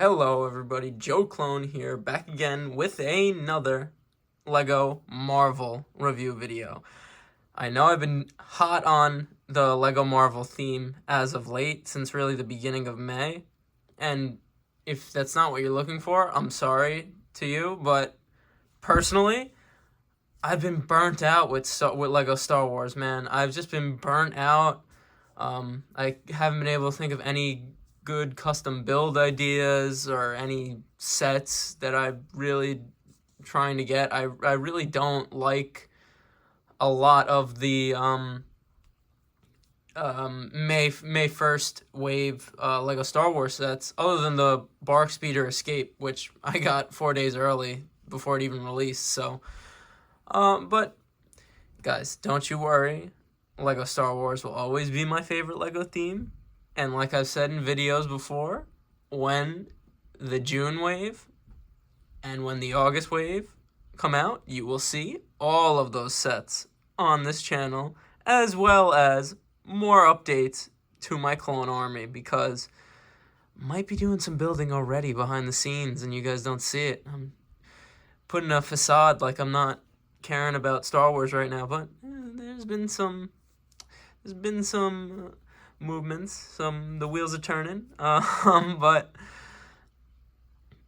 Hello everybody, Joe Clone here, back again with another LEGO Marvel review video. I know I've been hot on the LEGO Marvel theme as of late, since really the beginning of May, and if that's not what you're looking for, I'm sorry to you, but personally, I've been burnt out with LEGO Star Wars, man. I've just been burnt out. I haven't been able to think of any good custom build ideas or any sets that I'm really trying to get. I really don't like a lot of the May 1st wave Lego Star Wars sets, other than the Bark Speeder Escape, which I got 4 days early before it even released. So, but guys, don't you worry. Lego Star Wars will always be my favorite Lego theme. And like I've said in videos before, when the June wave and when the August wave come out, you will see all of those sets on this channel, as well as more updates to my clone army, because I might be doing some building already behind the scenes and you guys don't see it. I'm putting a facade like I'm not caring about Star Wars right now, but there's been some movements, the wheels are turning. But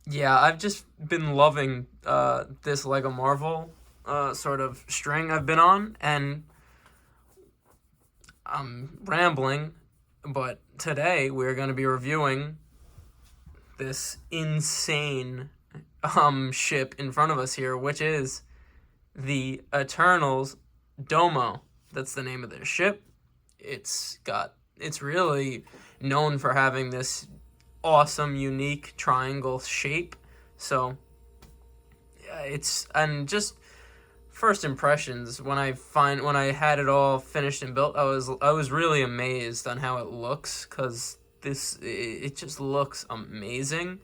yeah, I've just been loving this Lego Marvel sort of string I've been on, and I'm rambling, but today we're going to be reviewing this insane ship in front of us here, which is the Eternals Domo. That's the name of their ship. It's really known for having this awesome, unique triangle shape. So, and just first impressions, when I had it all finished and built, I was really amazed on how it looks, because it just looks amazing.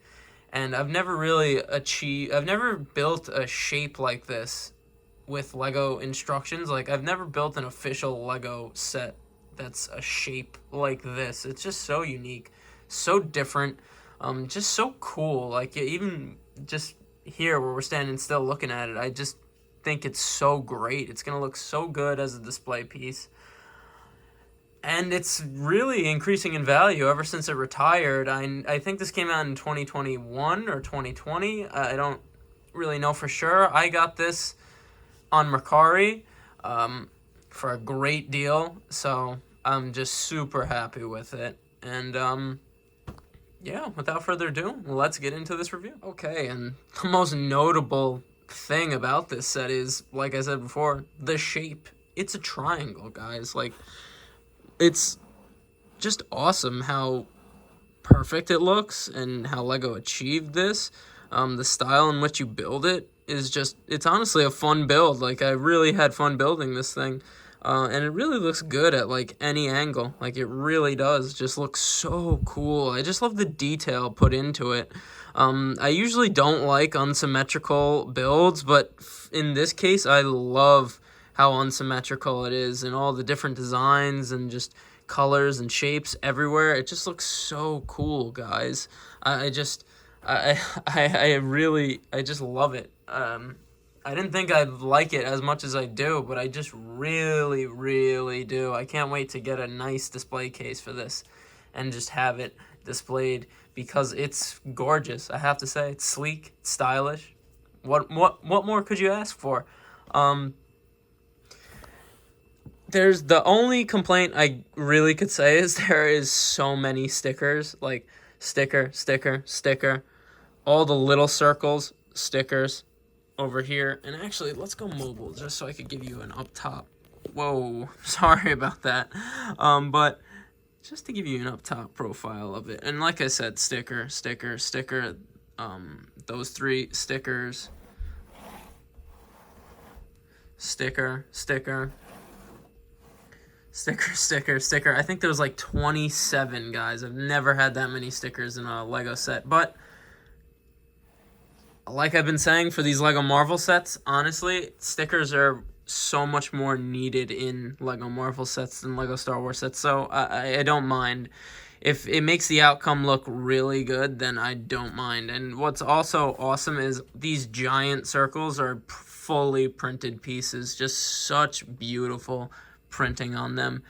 And I've never built a shape like this with Lego instructions. Like, I've never built an official Lego set that's a shape like this. It's just so unique, so different, just so cool. Like, even just here where we're standing still looking at it, I just think it's so great. It's gonna look so good as a display piece, and it's really increasing in value ever since it retired. I think this came out in 2021 or 2020. I don't really know for sure. I got this on Mercari for a great deal, so I'm just super happy with it. And yeah, without further ado, let's get into this review. Okay, and the most notable thing about this set is, like I said before, the shape. It's a triangle, guys. Like, it's just awesome how perfect it looks and how Lego achieved this. The style in which you build it is it's honestly a fun build. Like, I really had fun building this thing. And it really looks good at, like, any angle. Like, it really does just look so cool. I just love the detail put into it. I usually don't like unsymmetrical builds, but in this case, I love how unsymmetrical it is, and all the different designs and just colors and shapes everywhere. It just looks so cool, guys. I just love it. I didn't think I'd like it as much as I do, but I just really, really do. I can't wait to get a nice display case for this and just have it displayed, because it's gorgeous. I have to say, it's sleek, it's stylish. What more could you ask for? There's the only complaint I really could say is there is so many stickers, like sticker, sticker, sticker, all the little circles, stickers over here. And actually, let's go mobile just so I could give you an up top. Whoa, sorry about that. But just to give you an up top profile of it. And like I said, sticker, sticker, sticker, those three stickers, sticker, sticker, sticker, sticker, sticker. I think there was like 27, guys. I've never had that many stickers in a Lego set. But like I've been saying for these Lego Marvel sets, honestly, stickers are so much more needed in Lego Marvel sets than Lego Star Wars sets. So I don't mind if it makes the outcome look really good, then I don't mind. And what's also awesome is these giant circles are fully printed pieces, just such beautiful printing on them.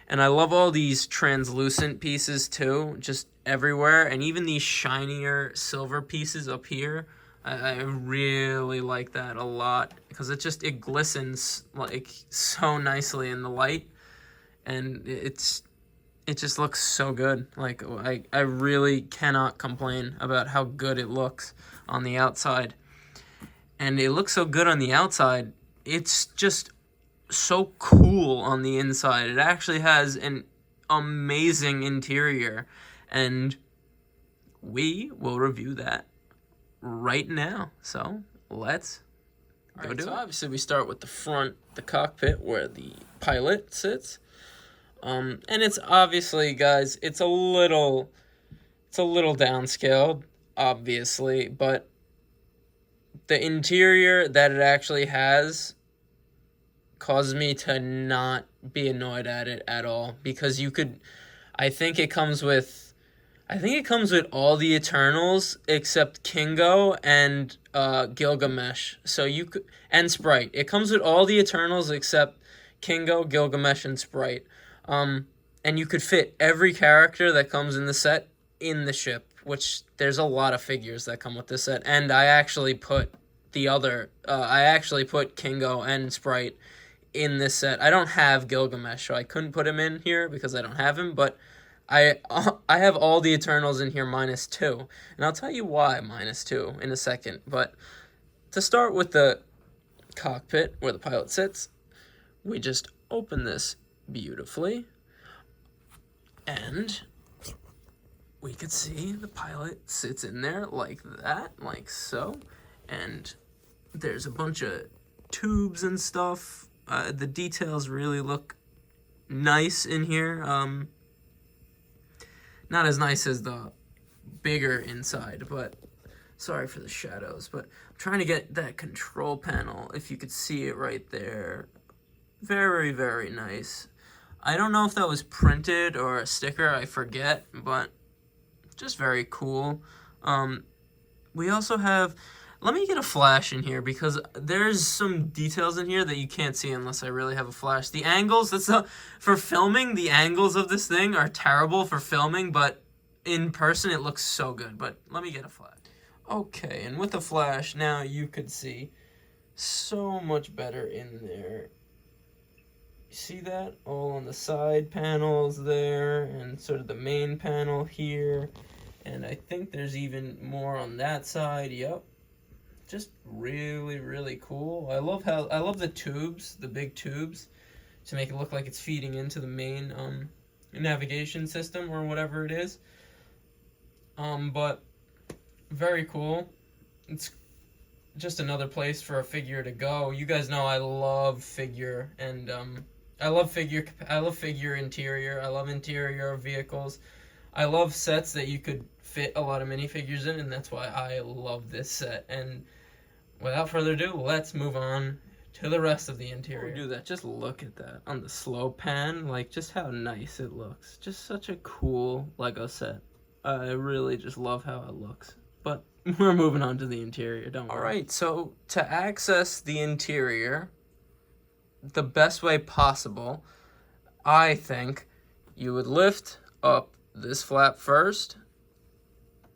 And I love all these translucent pieces too, just everywhere, and even these shinier silver pieces up here. I really like that a lot because it glistens like so nicely in the light, and it just looks so good. Like I really cannot complain about how good it looks on the outside. And it looks so good on the outside. It's just so cool on the inside. It actually has an amazing interior, and we will review that right now. So let's go do it. So obviously we start with the front, the cockpit where the pilot sits. And it's obviously, guys, it's a little downscaled, obviously, but the interior that it actually has causes me to not be annoyed at it at all, because I think it comes with all the Eternals except Kingo and Gilgamesh. So and Sprite. It comes with all the Eternals except Kingo, Gilgamesh, and Sprite. And you could fit every character that comes in the set in the ship, which there's a lot of figures that come with this set. And I actually put Kingo and Sprite in this set. I don't have Gilgamesh, so I couldn't put him in here because I don't have him, but I have all the Eternals in here -2, and I'll tell you why -2 in a second. But to start with the cockpit where the pilot sits, we just open this beautifully, and we could see the pilot sits in there like that, like so, and there's a bunch of tubes and stuff. The details really look nice in here. Not as nice as the bigger inside, but sorry for the shadows, but I'm trying to get that control panel, if you could see it right there. Very, very nice. I don't know if that was printed or a sticker, I forget, but just very cool. We also have, let me get a flash in here because there's some details in here that you can't see unless I really have a flash. The angles, for filming, the angles of this thing are terrible for filming, but in person it looks so good. But let me get a flash. Okay, and with the flash, now you could see so much better in there. You see that? All on the side panels there, and sort of the main panel here. And I think there's even more on that side. Yep. Just really, really cool. I love the tubes, the big tubes, to make it look like it's feeding into the main navigation system or whatever it is. But very cool. It's just another place for a figure to go. You guys know I love figure, and I love figure interior. I love interior of vehicles. I love sets that you could fit a lot of minifigures in, and that's why I love this set. And without further ado, let's move on to the rest of the interior. Before we do that, just look at that on the slow pan, like just how nice it looks. Just such a cool Lego set. I really just love how it looks. But we're moving on to the interior, don't worry. Alright, so to access the interior the best way possible, I think you would lift up this flap first,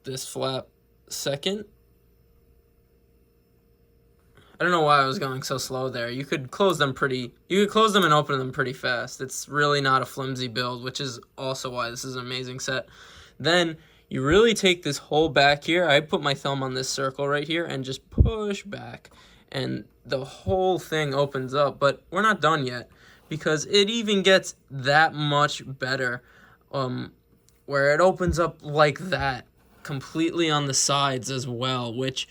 this flap second. I don't know why I was going so slow there. You could close them and open them pretty fast. It's really not a flimsy build, which is also why this is an amazing set. Then you really take this whole back here. I put my thumb on this circle right here and just push back, and the whole thing opens up. But we're not done yet, because it even gets that much better, where it opens up like that, completely on the sides as well, which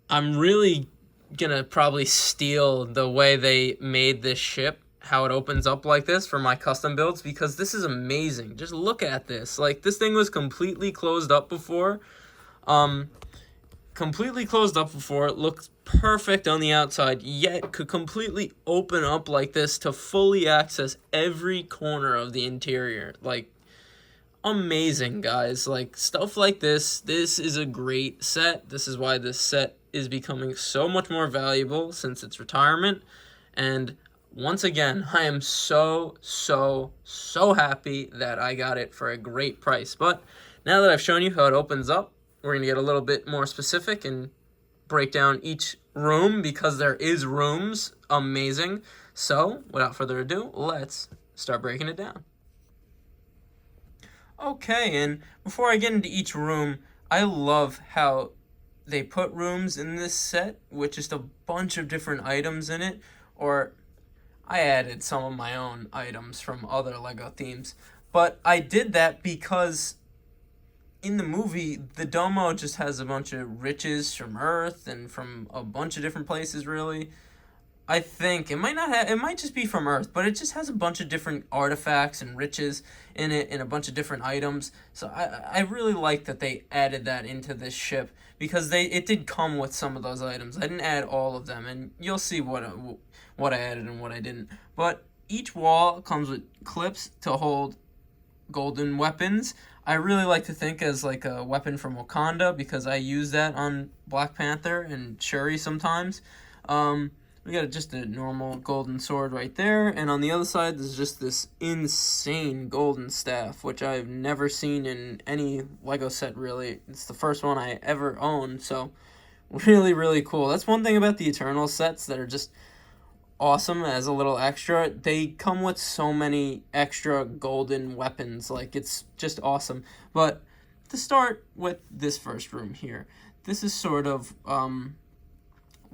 I'm really gonna probably steal the way they made this ship, how it opens up like this for my custom builds, because this is amazing. Just look at this. Like, this thing was completely closed up before. It looked perfect on the outside, yet could completely open up like this to fully access every corner of the interior. Like, amazing, guys. Like, stuff like this is a great set. This is why this set is becoming so much more valuable since its retirement. And once again, I am so happy that I got it for a great price. But now that I've shown you how it opens up, we're going to get a little bit more specific and break down each room, because there is rooms. Amazing. So, without further ado, let's start breaking it down. Okay, and before I get into each room, I love how they put rooms in this set with just a bunch of different items in it, or I added some of my own items from other LEGO themes. But I did that because in the movie, the Domo just has a bunch of riches from Earth and from a bunch of different places, really. I think it might not have, it might just be from Earth, but it just has a bunch of different artifacts and riches in it and a bunch of different items. So I really like that they added that into this ship, because it did come with some of those items. I didn't add all of them, and you'll see what I added and what I didn't. But each wall comes with clips to hold golden weapons. I really like to think as like a weapon from Wakanda, because I use that on Black Panther and Shuri sometimes. We got just a normal golden sword right there, and on the other side there's just this insane golden staff, which I've never seen in any LEGO set, really. It's the first one I ever owned, so really cool. That's one thing about the Eternal sets that are just awesome as a little extra. They come with so many extra golden weapons, like it's just awesome. But to start with this first room here, this is sort of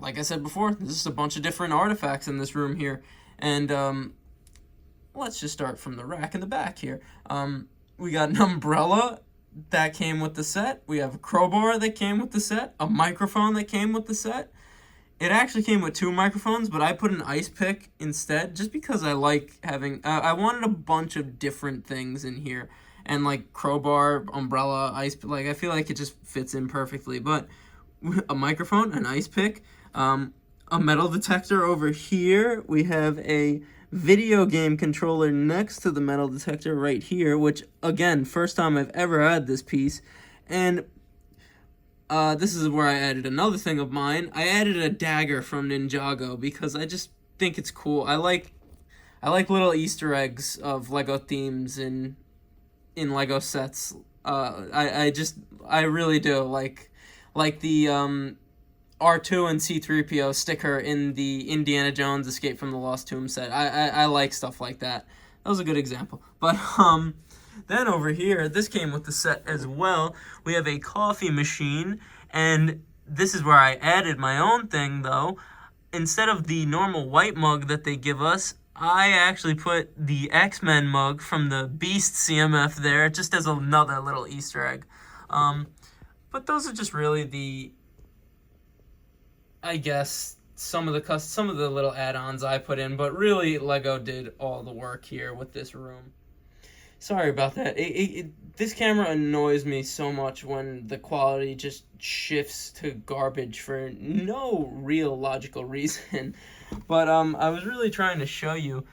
like I said before, this is a bunch of different artifacts in this room here. And let's just start from the rack in the back here. We got an umbrella that came with the set. We have a crowbar that came with the set. A microphone that came with the set. It actually came with 2 microphones, but I put an ice pick instead, just because I like having... I wanted a bunch of different things in here. And like crowbar, umbrella, ice... Like, I feel like it just fits in perfectly. But a microphone, an ice pick... a metal detector over here. We have a video game controller next to the metal detector right here, which, again, first time I've ever had this piece. And this is where I added another thing of mine. I added a dagger from Ninjago because I just think it's cool. I like little Easter eggs of LEGO themes in LEGO sets. I really do like the R2 and C-3PO sticker in the Indiana Jones Escape from the Lost Tomb set. I like stuff like that. That was a good example. But then over here, this came with the set as well. We have a coffee machine, and this is where I added my own thing, though. Instead of the normal white mug that they give us, I actually put the X-Men mug from the Beast CMF there, just as another little Easter egg. But those are just really the... I guess some of the little add-ons I put in, but really LEGO did all the work here with this room. Sorry about that. This camera annoys me so much when the quality just shifts to garbage for no real logical reason. But I was really trying to show you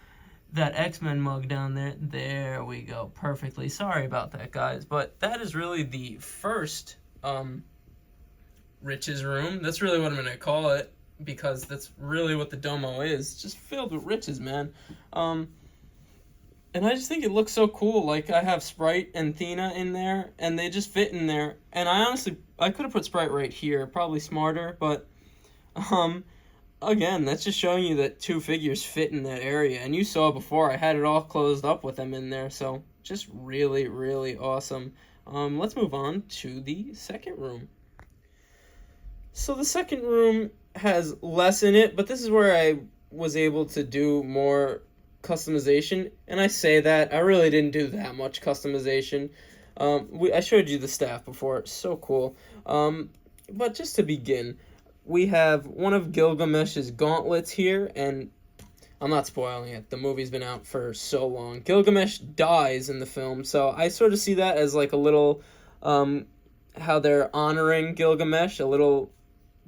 that X-Men mug down there. There we go, perfectly. Sorry about that, guys, but that is really the first riches room. That's really what I'm going to call it, because that's really what the Domo is. Just filled with riches, man. And I just think it looks so cool. Like, I have Sprite and Thena in there, and they just fit in there. And I could have put Sprite right here. Probably smarter, but again, that's just showing you that 2 figures fit in that area. And you saw before, I had it all closed up with them in there. So, just really awesome. Let's move on to the second room. So the second room has less in it, but this is where I was able to do more customization. And I say that, I really didn't do that much customization. I showed you the staff before, it's so cool. But just to begin, we have one of Gilgamesh's gauntlets here, and I'm not spoiling it, the movie's been out for so long. Gilgamesh dies in the film, so I sort of see that as like a little, how they're honoring Gilgamesh, a little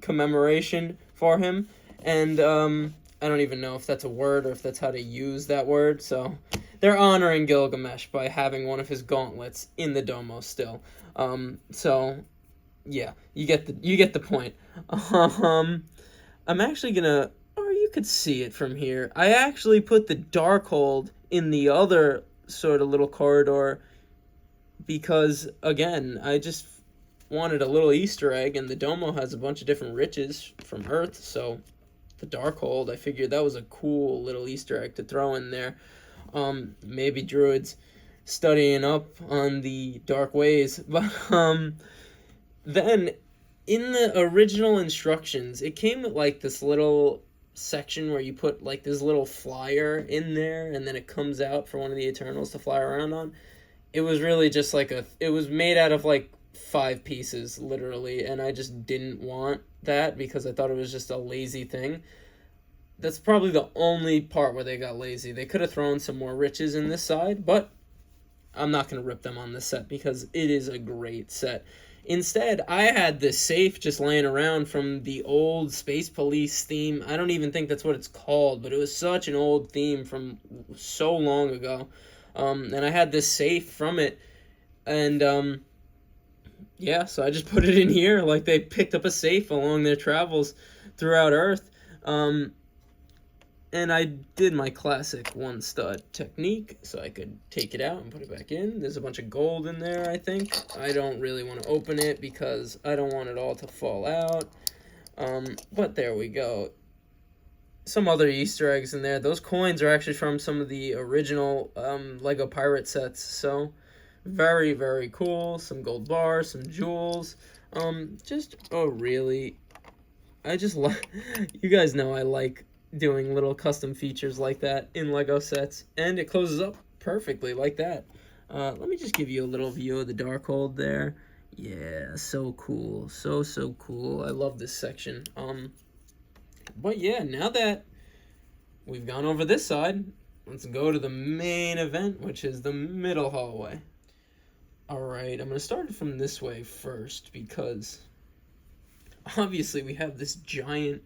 commemoration for him. And I don't even know if that's a word or if that's how to use that word, so they're honoring Gilgamesh by having one of his gauntlets in the Domo still. So yeah, you get the point. Um, I'm actually gonna, or you could see it from here. I actually put the Darkhold in the other sort of little corridor because, again, I just wanted a little Easter egg, and the Domo has a bunch of different riches from Earth, so the Darkhold, I figured that was a cool little Easter egg to throw in there. Maybe druids studying up on the dark ways, but then in the original instructions, it came with like this little section where you put like this little flyer in there, and then it comes out for one of the Eternals to fly around on. It was really just like it was made out of like 5 pieces, literally, and I just didn't want that because I thought it was just a lazy thing. That's probably the only part where they got lazy. They could have thrown some more riches in this side, but I'm not going to rip them on this set because it is a great set. Instead, I had this safe just laying around from the old Space Police theme. I don't even think that's what it's called, but it was such an old theme from so long ago. And I had this safe from it, and yeah, so I just put it in here like they picked up a safe along their travels throughout Earth. And I did my classic one stud technique, so I could take it out and put it back in. There's a bunch of gold in there, I think. I don't really want to open it because I don't want it all to fall out. But there we go. Some other Easter eggs in there. Those coins are actually from some of the original Lego Pirate sets, so very, very cool. Some gold bars, some jewels. Just, oh, really, I just like, you guys know I like doing little custom features like that in Lego sets, and it closes up perfectly like that. Let me just give you a little view of the Darkhold there. Yeah, so cool, so cool. I love this section. But yeah, now that we've gone over this side, let's go to the main event, which is the middle hallway. Alright, I'm gonna start it from this way first because obviously we have this giant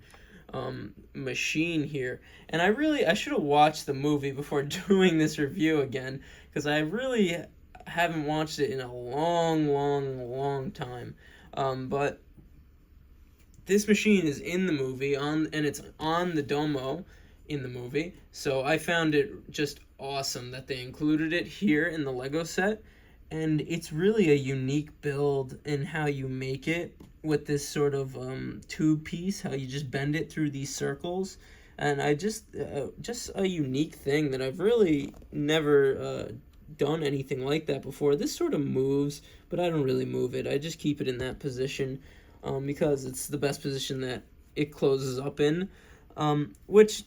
machine here, and I should have watched the movie before doing this review again, because I really haven't watched it in a long time. But this machine is in the movie and it's on the Domo in the movie, so I found it just awesome that they included it here in the Lego set. And it's really a unique build in how you make it with this sort of tube piece, how you just bend it through these circles. And I just a unique thing that I've really never done anything like that before. This sort of moves, but I don't really move it. I just keep it in that position because it's the best position that it closes up in, which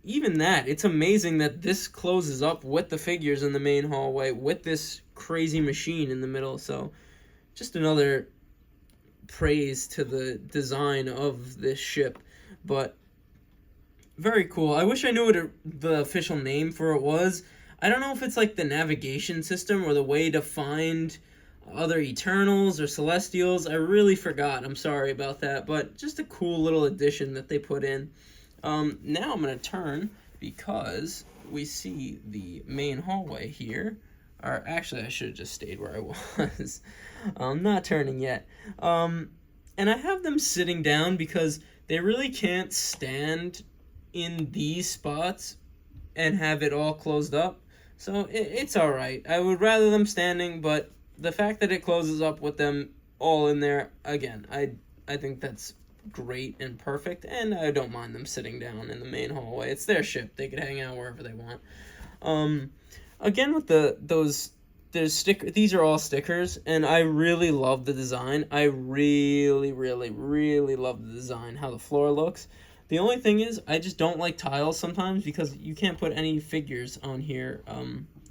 even that, it's amazing that this closes up with the figures in the main hallway with this crazy machine in the middle. So just another praise to the design of this ship. But very cool. I wish I knew what the official name for it was. I don't know if it's like the navigation system or the way to find other Eternals or Celestials. I really forgot. I'm sorry about that. But just a cool little addition that they put in. Now I'm going to turn because we see the main hallway here. Or actually, I should have just stayed where I was. I'm not turning yet. And I have them sitting down because they really can't stand in these spots and have it all closed up. So it's all right. I would rather them standing, but the fact that it closes up with them all in there, again, I think that's great and perfect, and I don't mind them sitting down in the main hallway. It's their ship. They could hang out wherever they want. Again, with there's these are all stickers, and I really love the design. I really love the design, how the floor looks. The only thing is, I just don't like tiles sometimes because you can't put any figures on here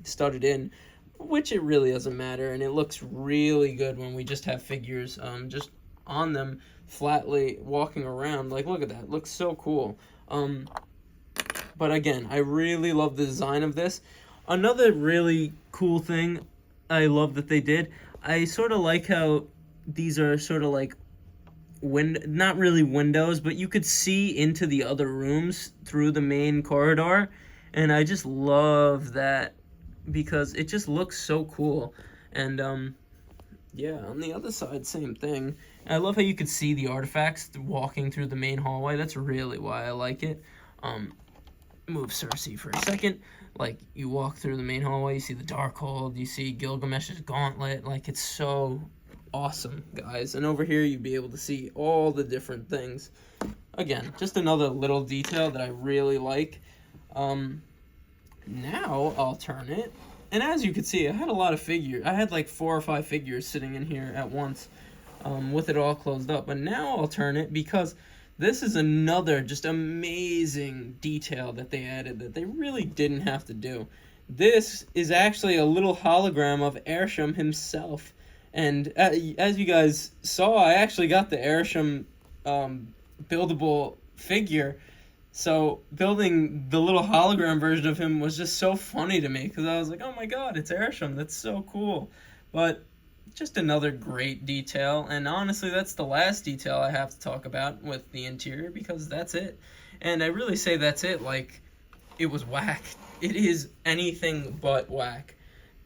studded in, which it really doesn't matter, and it looks really good when we just have figures just on them flatly walking around. Like, look at that. It looks so cool. But again, I really love the design of this. Another really cool thing I love that they did, I sort of like how these are sort of like not really windows, but you could see into the other rooms through the main corridor, and I just love that because it just looks so cool. And yeah, on the other side, same thing. I love how you could see the artifacts walking through the main hallway. That's really why I like it. Um, Move Cersei for a second. Like, you walk through the main hallway, you see the Darkhold, you see Gilgamesh's gauntlet. Like, it's so awesome, guys. And over here, you'd be able to see all the different things. Again, just another little detail that I really like. Now I'll turn it. And as you can see, I had a lot of figures. I had like 4 or 5 figures sitting in here at once with it all closed up. But now I'll turn it because this is another just amazing detail that they added that they really didn't have to do. This is actually a little hologram of Airsham himself. And as you guys saw, I actually got the Airsham buildable figure. So building the little hologram version of him was just so funny to me because I was like, oh my god, it's Airsham. That's so cool. But just another great detail. And honestly, that's the last detail I have to talk about with the interior because that's it. And I really say that's it like it was whack. It is anything but whack.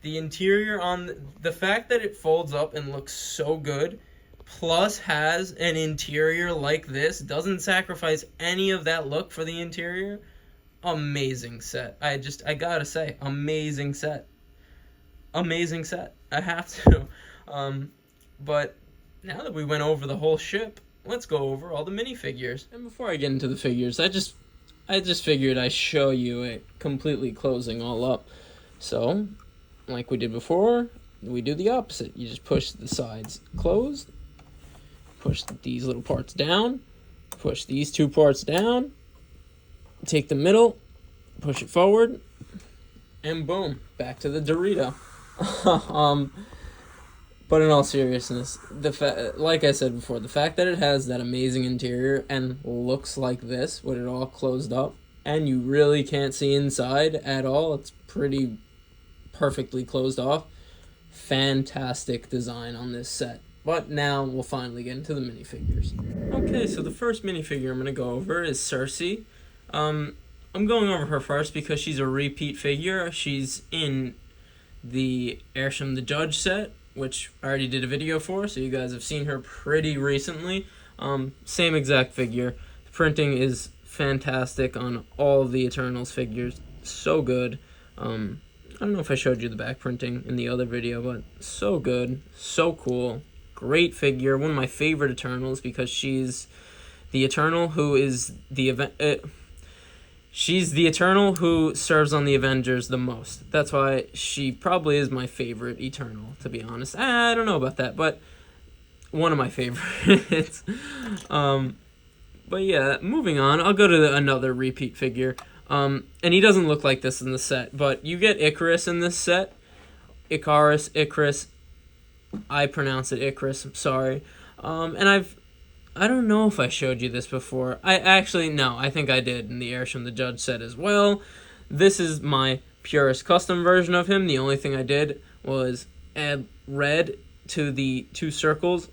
The interior on the fact that it folds up and looks so good, plus has an interior like this, doesn't sacrifice any of that look for the interior. Amazing set. I gotta say, amazing set. Amazing set. I have to. But now that we went over the whole ship, let's go over all the minifigures. And before I get into the figures, I just figured I'd show you it completely closing all up. So, like we did before, we do the opposite. You just push the sides closed, push these little parts down, push these 2 parts down, take the middle, push it forward, and boom, back to the Dorito. But in all seriousness, like I said before, the fact that it has that amazing interior and looks like this with it all closed up, and you really can't see inside at all, it's pretty perfectly closed off. Fantastic design on this set. But now we'll finally get into the minifigures. Okay, so the first minifigure I'm going to go over is Cersei. I'm going over her first because she's a repeat figure. She's in the Airsham the Judge set, which I already did a video for, so you guys have seen her pretty recently. Same exact figure. The printing is fantastic on all of the Eternals figures. So good. I don't know if I showed you the back printing in the other video, but so good, so cool. Great figure, one of my favorite Eternals because she's the Eternal who is the she's the Eternal who serves on the Avengers the most. That's why she probably is my favorite Eternal, to be honest. I don't know about that, but one of my favorites. But yeah, moving on, I'll go to another repeat figure. And he doesn't look like this in the set, but you get Icarus in this set. Icarus. I pronounce it Icarus, I'm sorry. And I don't know if I showed you this before. I think I did in the Airsham the Judge set as well. This is my purest custom version of him. The only thing I did was add red to the 2 circles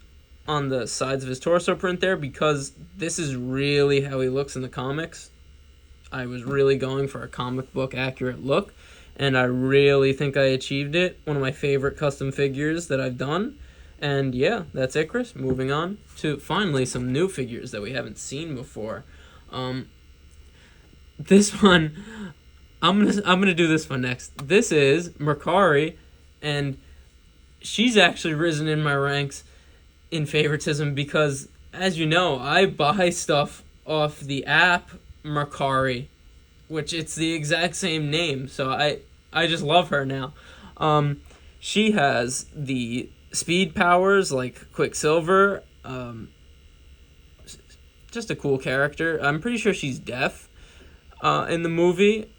on the sides of his torso print there because this is really how he looks in the comics. I was really going for a comic book accurate look, and I really think I achieved it. One of my favorite custom figures that I've done. And yeah, that's Icarus. Moving on to finally some new figures that we haven't seen before. This one, I'm gonna do this one next. This is Mercari, and she's actually risen in my ranks in favoritism because, as you know, I buy stuff off the app Mercari, which it's the exact same name, so I just love her now. She has the speed powers like Quicksilver. Just a cool character. I'm pretty sure she's deaf in the movie.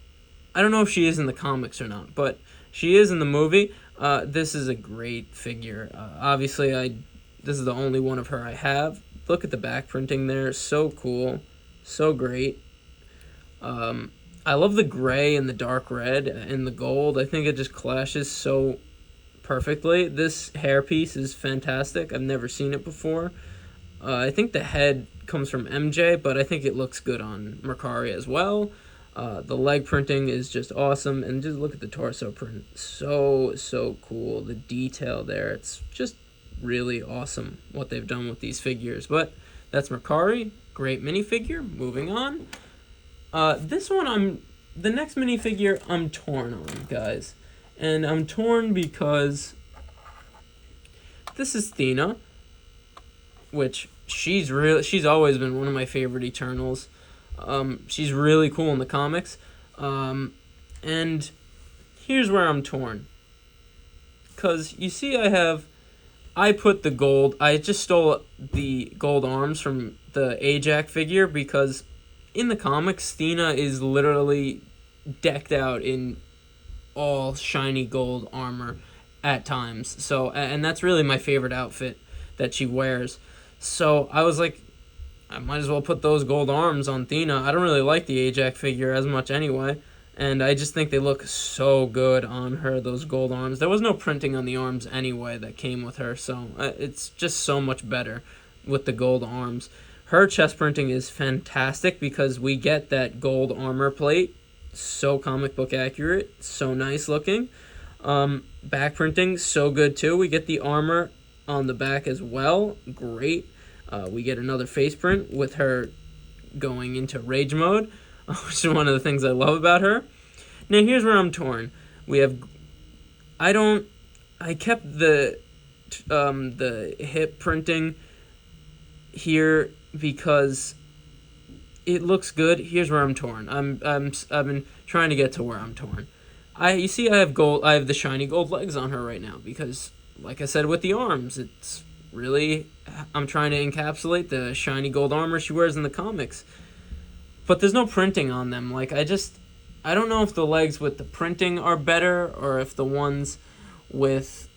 I don't know if she is in the comics or not, but she is in the movie. This is a great figure. Obviously, this is the only one of her I have. Look at the back printing there. So cool. So great. I love the gray and the dark red and the gold. I think it just clashes so perfectly. This hairpiece is fantastic. I've never seen it before. I think the head comes from MJ, but I think it looks good on Mercari as well. The leg printing is just awesome, and just look at the torso print. So cool. The detail there, it's just really awesome what they've done with these figures. But that's Mercari, great minifigure. Moving on. This one, the next minifigure I'm torn on, guys. And I'm torn because this is Thena, which she's always been one of my favorite Eternals. She's really cool in the comics. And here's where I'm torn. Because you see I put the gold, I just stole the gold arms from the Ajax figure because in the comics, Thena is literally decked out in all shiny gold armor at times. So, and that's really my favorite outfit that she wears. So I was like, I might as well put those gold arms on Thena. I don't really like the Ajax figure as much anyway, and I just think they look so good on her, those gold arms. There was no printing on the arms anyway that came with her, so it's just so much better with the gold arms. Her chest printing is fantastic because we get that gold armor plate, so comic book accurate, so nice looking. Back printing, so good too. We get the armor on the back as well, great. We get another face print with her going into rage mode, which is one of the things I love about her. Now here's where I'm torn. I kept the hip printing here because it looks good. Here's where I'm torn. I've been trying to get to where I'm torn. You see I have the shiny gold legs on her right now because, like I said with the arms, it's really, I'm trying to encapsulate the shiny gold armor she wears in the comics. But there's no printing on them. Like, I don't know if the legs with the printing are better or if the ones with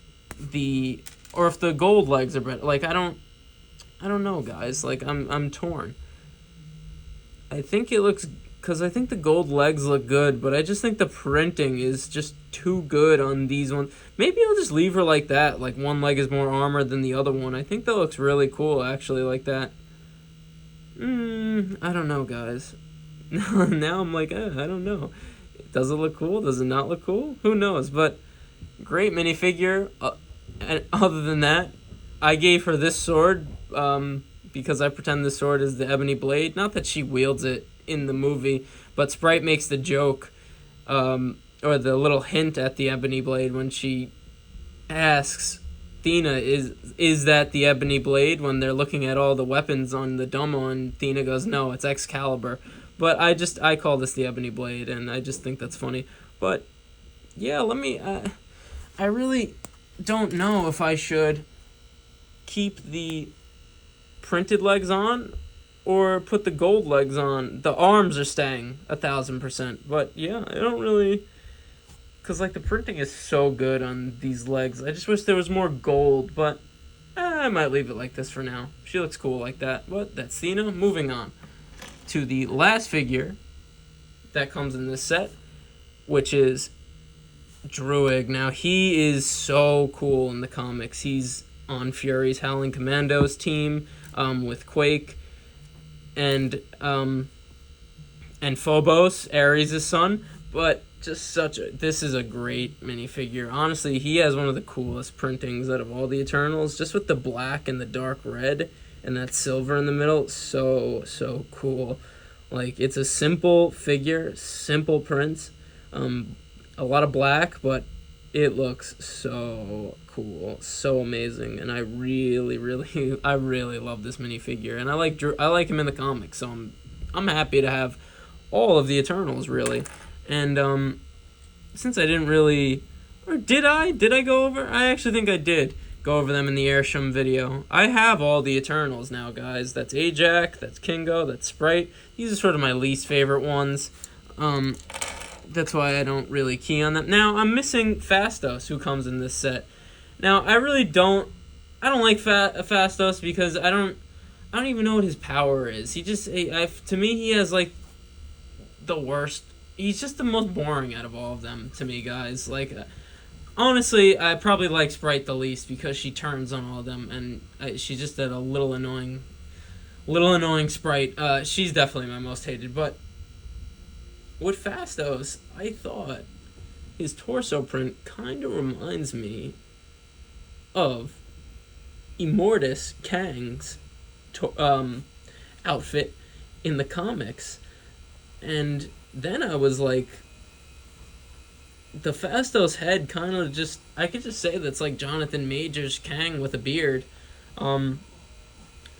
or if the gold legs are better. Like, I don't know, guys. Like, I'm torn. I think it looks, because I think the gold legs look good, but I just think the printing is just too good on these ones. Maybe I'll just leave her like that. Like, one leg is more armor than the other one. I think that looks really cool, actually, like that. I don't know, guys. Now I'm like, I don't know. Does it look cool? Does it not look cool? Who knows? But great minifigure. And other than that, I gave her this sword because I pretend this sword is the ebony blade. Not that she wields it in the movie, but Sprite makes the joke or the little hint at the ebony blade when she asks Thena, is that the ebony blade, when they're looking at all the weapons on the Domo, and Thena goes, no, it's Excalibur. But I call this the ebony blade, and I just think that's funny. But yeah, I really don't know if I should keep the printed legs on or put the gold legs on. The arms are staying 1,000%, but yeah, I don't really, because like the printing is so good on these legs. I just wish there was more gold, but I might leave it like this for now. She looks cool like that. But that's Thena. Moving on to the last figure that comes in this set, which is Druig. Now, he is so cool in the comics. He's on Fury's Howling Commandos team with Quake and Phobos, Ares' son. But just this is a great minifigure. Honestly, he has one of the coolest printings out of all the Eternals, just with the black and the dark red and that silver in the middle. So cool. Like, it's a simple figure, simple prints, a lot of black, but it looks so cool, so amazing, and I really love this minifigure, and I like him in the comics, so I'm happy to have all of the Eternals, really. And since I didn't really, or did I go over? I actually think I did go over them in the Airsham video. I have all the Eternals now, guys. That's Ajax, that's Kingo, that's Sprite. These are sort of my least favorite ones. That's why I don't really key on them. Now, I'm missing Phastos, who comes in this set. Now, I don't like Phastos because I don't even know what his power is. To me, he has, like, the worst. He's just the most boring out of all of them, to me, guys. Like, honestly, I probably like Sprite the least because she turns on all of them, and she's just a little annoying Sprite. She's definitely my most hated, but with Fastos, I thought his torso print kind of reminds me of Immortus Kang's outfit in the comics. And then I was like, the Fastos head kind of just, I could just say that's like Jonathan Majors Kang with a beard.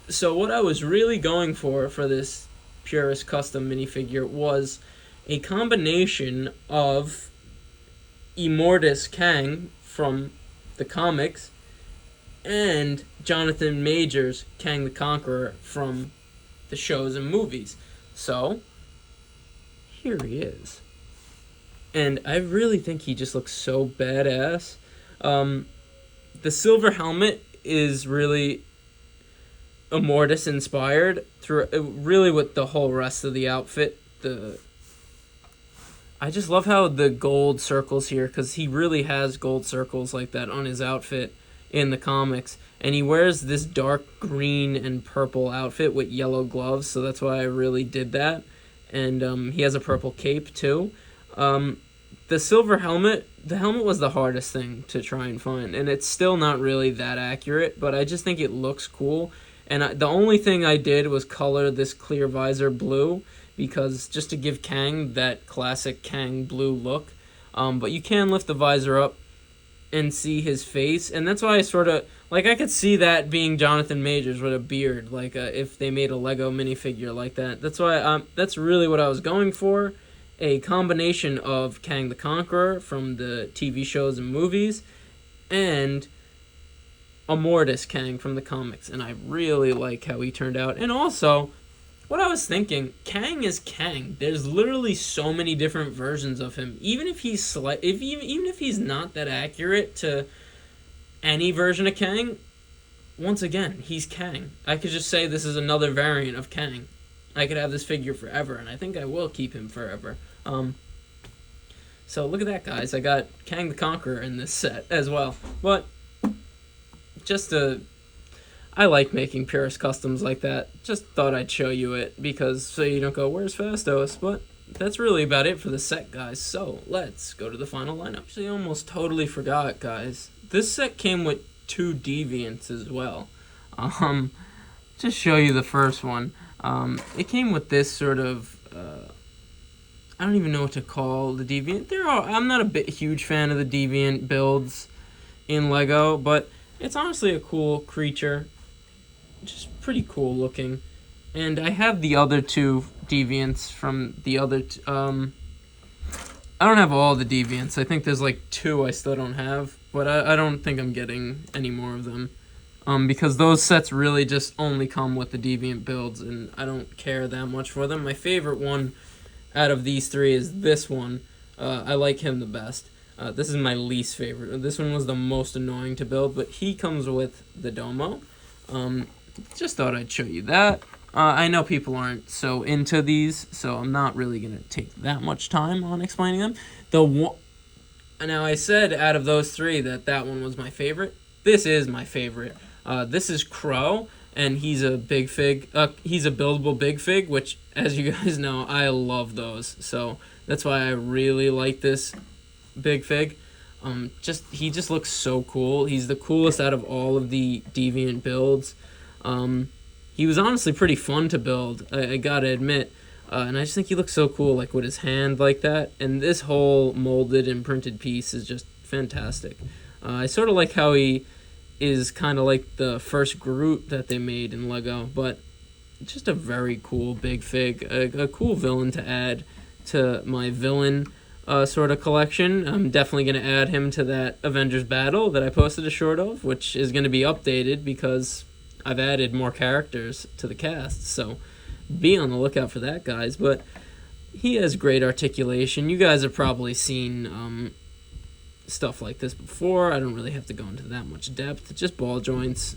So what I was really going for this Purist Custom minifigure was a combination of Immortus Kang from the comics and Jonathan Majors Kang the Conqueror from the shows and movies. So here he is. And I really think he just looks so badass. The silver helmet is really Immortus inspired through really with the whole rest of the outfit. I just love how the gold circles here, because he really has gold circles like that on his outfit in the comics, and he wears this dark green and purple outfit with yellow gloves, so that's why I really did that. And he has a purple cape too. The silver helmet, the helmet was the hardest thing to try and find, and it's still not really that accurate, but I just think it looks cool. And the only thing I did was color this clear visor blue, because just to give Kang that classic Kang blue look. But you can lift the visor up and see his face, and that's why I sort of, like, I could see that being Jonathan Majors with a beard, like if they made a Lego minifigure like that. That's why that's really what I was going for. A combination of Kang the Conqueror from the TV shows and movies, and Immortus Kang from the comics, and I really like how he turned out. And also, what I was thinking, Kang is Kang. There's literally so many different versions of him. Even if he's even if he's not that accurate to any version of Kang, once again, he's Kang. I could just say this is another variant of Kang. I could have this figure forever, and I think I will keep him forever. So look at that, guys. I got Kang the Conqueror in this set as well. But I like making Purist Customs like that. Just thought I'd show you it, because so you don't go, where's Fastos? But that's really about it for the set, guys. So let's go to the final lineup. Actually, I almost totally forgot, guys. This set came with 2 deviants as well. Just show you the first one. It came with this sort of, I don't even know what to call the deviant. I'm not a huge fan of the deviant builds in Lego, but it's honestly a cool creature. Just pretty cool looking. And I have the other 2 deviants from the other... I don't have all the deviants. I think there's like 2 I still don't have. But I don't think I'm getting any more of them. Because those sets really just only come with the deviant builds, and I don't care that much for them. My favorite one out of these 3 is this one. I like him the best. This is my least favorite. This one was the most annoying to build, but he comes with the Domo. Just thought I'd show you that. I know people aren't so into these, so I'm not really going to take that much time on explaining them. Now, I said out of those 3 that one was my favorite. This is my favorite. This is Crow, and he's a big fig. He's a buildable big fig, which, as you guys know, I love those. So that's why I really like this big fig. He just looks so cool. He's the coolest out of all of the deviant builds. He was honestly pretty fun to build, I gotta admit. And I just think he looks so cool, like with his hand like that. And this whole molded and printed piece is just fantastic. I sort of like how he is kind of like the first Groot that they made in Lego, but just a very cool big fig, a cool villain to add to my villain sort of collection. I'm definitely going to add him to that Avengers battle that I posted a short of, which is going to be updated because I've added more characters to the cast, so be on the lookout for that, guys. But he has great articulation. You guys have probably seen stuff like this before. I don't really have to go into that much depth. Just ball joints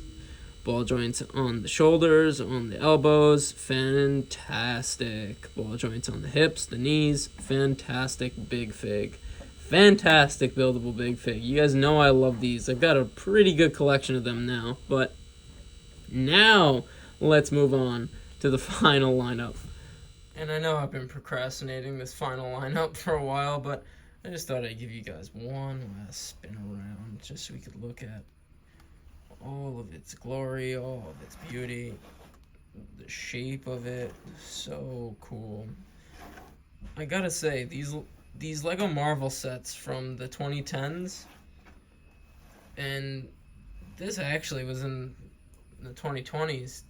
on the shoulders, on the elbows, fantastic. Ball joints on the hips, the knees, fantastic big fig. Fantastic buildable big fig. You guys know I love these. I've got a pretty good collection of them now, but now let's move on to the final lineup. And I know I've been procrastinating this final lineup for a while, but I just thought I'd give you guys one last spin around just so we could look at all of its glory, all of its beauty, the shape of it. So cool. I gotta say, these Lego Marvel sets from the 2010s, and this actually was in the 2020s.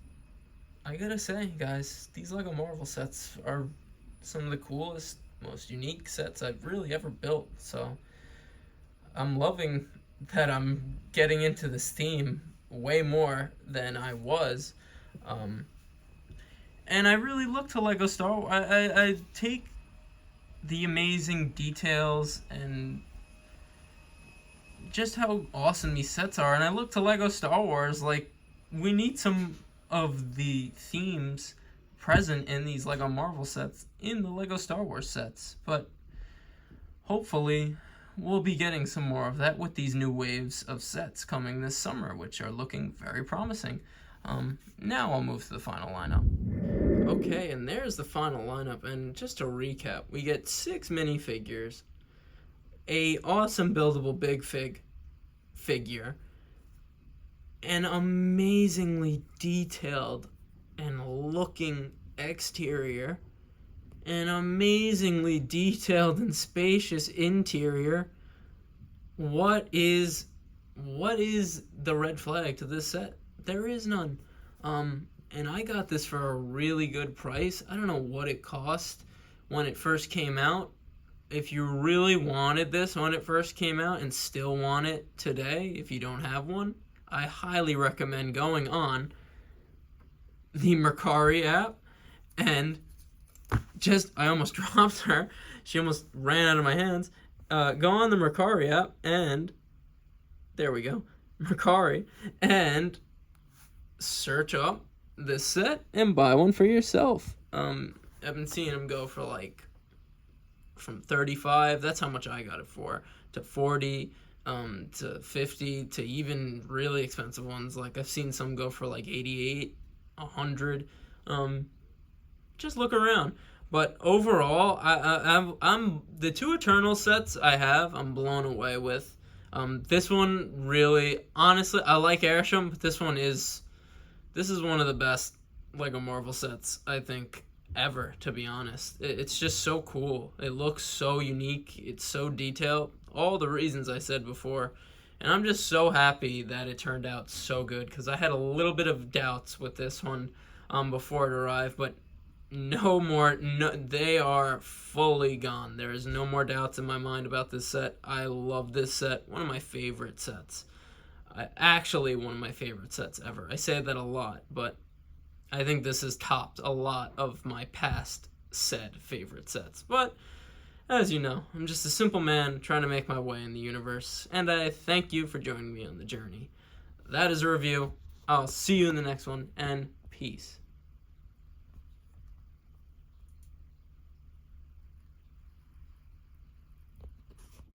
I gotta say, guys, these Lego Marvel sets are some of the coolest, most unique sets I've really ever built. So I'm loving that I'm getting into this theme way more than I was. Um, and I really look to Lego Star Wars. I take the amazing details and just how awesome these sets are, and I look to Lego Star Wars like we need some of the themes present in these Lego Marvel sets in the Lego Star Wars sets. But hopefully we'll be getting some more of that with these new waves of sets coming this summer, which are looking very promising. Now I'll move to the final lineup. Okay, and there's the final lineup, and just to recap, we get 6 minifigures, a awesome buildable big figure, an amazingly detailed and looking exterior, an amazingly detailed and spacious interior. What is the red flag to this set? There is none. And I got this for a really good price. I don't know what it cost when it first came out. If you really wanted this when it first came out and still want it today, if you don't have one, I highly recommend going on the Mercari app and I almost dropped her. She almost ran out of my hands. Go on the Mercari app and there we go, Mercari, and search up this set and buy one for yourself. I've been seeing them go for like from 35, that's how much I got it for, to 40, to 50, to even really expensive ones. Like I've seen some go for like 88, 100. Just look around. But overall, I'm the 2 Eternal sets I have, I'm blown away with. This one really, honestly, I like Airsham, but this is one of the best Lego Marvel sets, I think, ever, to be honest. It's just so cool. It looks so unique. It's so detailed. All the reasons I said before. And I'm just so happy that it turned out so good, because I had a little bit of doubts with this one before it arrived, but they are fully gone. There is no more doubts in my mind about this set. I love this set. One of my favorite sets. Actually, one of my favorite sets ever. I say that a lot, but I think this has topped a lot of my past said favorite sets. But, as you know, I'm just a simple man trying to make my way in the universe, and I thank you for joining me on the journey. That is a review. I'll see you in the next one, and peace.